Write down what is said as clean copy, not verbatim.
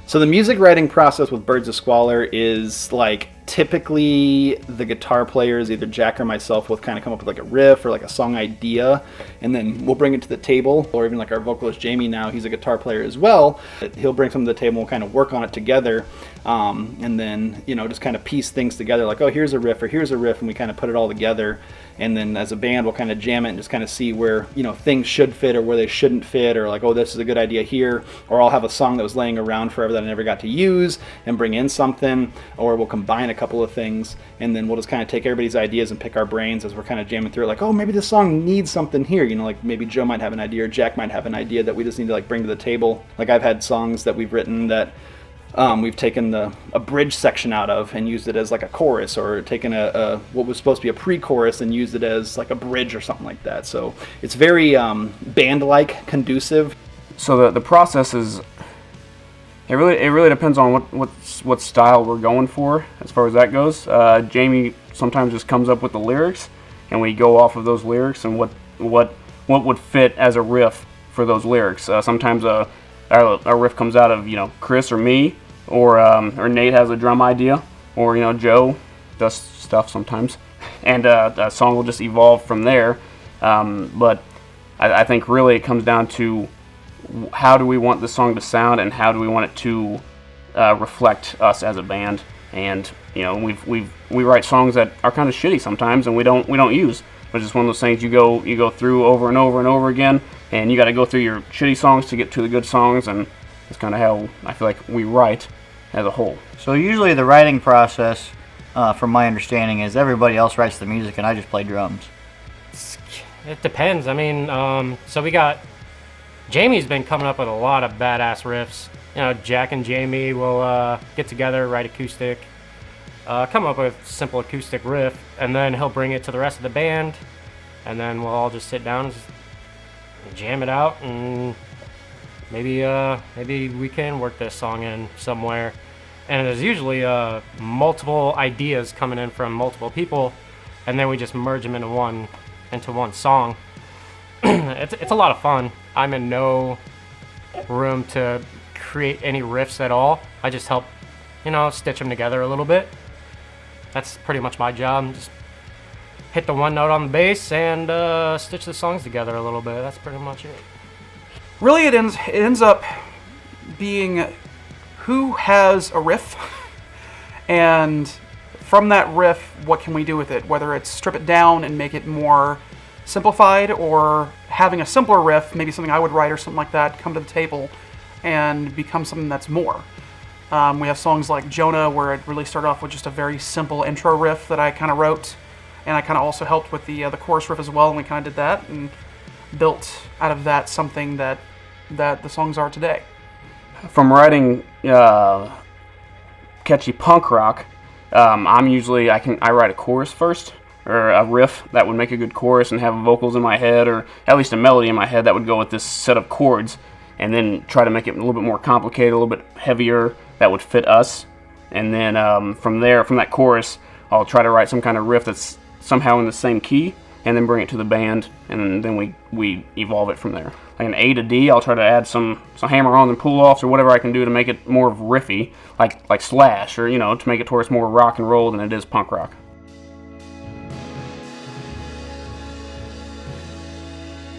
So the music writing process with Birds of Squalor is like typically the guitar players, either Jack or myself, will kind of come up with like a riff or like a song idea, and then we'll bring it to the table. Or even like our vocalist Jamie now, he's a guitar player as well. He'll bring something to the table and we'll kind of work on it together, and then just kind of piece things together like, oh, here's a riff or here's a riff, and we kind of put it all together. And then as a band, we'll kind of jam it and just kind of see where things should fit or where they shouldn't fit, or like, oh, this is a good idea here. Or I'll have a song that was laying around forever that I never got to use and bring in something, or we'll combine a couple of things, and then we'll just kind of take everybody's ideas and pick our brains as we're kind of jamming through it. Like, oh, maybe this song needs something here. Like maybe Joe might have an idea or Jack might have an idea that we just need to like bring to the table. Like I've had songs that we've written that we've taken a bridge section out of and used it as like a chorus, or taken a what was supposed to be a pre-chorus and used it as like a bridge or something like that. So it's very band-like, conducive. So the process is, it really depends on what style we're going for as far as that goes. Jamie sometimes just comes up with the lyrics, and we go off of those lyrics and what would fit as a riff for those lyrics. Sometimes a riff comes out of Chris or me, or Nate has a drum idea, or Joe does stuff sometimes, and a song will just evolve from there. But I think really it comes down to how do we want the song to sound, and how do we want it to reflect us as a band. And we write songs that are kind of shitty sometimes, and we don't use. But it's one of those things you go through over and over and over again, and you got to go through your shitty songs to get to the good songs, and that's kind of how I feel like we write as a whole. So usually the writing process, from my understanding, is everybody else writes the music and I just play drums. It depends. I mean, so we got Jamie's been coming up with a lot of badass riffs. Jack and Jamie will get together, write acoustic, come up with a simple acoustic riff, and then he'll bring it to the rest of the band, and then we'll all just sit down and just jam it out, and maybe we can work this song in somewhere. And there's usually multiple ideas coming in from multiple people, and then we just merge them into one song. It's a lot of fun. I'm in no room to create any riffs at all. I just help, stitch them together a little bit. That's pretty much my job. Just hit the one note on the bass and stitch the songs together a little bit. That's pretty much it. Really, it ends up being who has a riff, and from that riff, what can we do with it? Whether it's strip it down and make it more simplified, or having a simpler riff, maybe something I would write or something like that, come to the table and become something that's more. We have songs like Jonah, where it really started off with just a very simple intro riff that I kind of wrote, and I kind of also helped with the chorus riff as well, and we kind of did that and built out of that something that the songs are today. From writing catchy punk rock, I write a chorus first, or a riff that would make a good chorus and have vocals in my head, or at least a melody in my head that would go with this set of chords, and then try to make it a little bit more complicated, a little bit heavier, that would fit us. And then from that chorus, I'll try to write some kind of riff that's somehow in the same key, and then bring it to the band, and then we evolve it from there. Like an A to D, I'll try to add some hammer-ons and pull-offs or whatever I can do to make it more riffy, like Slash, or to make it towards more rock and roll than it is punk rock.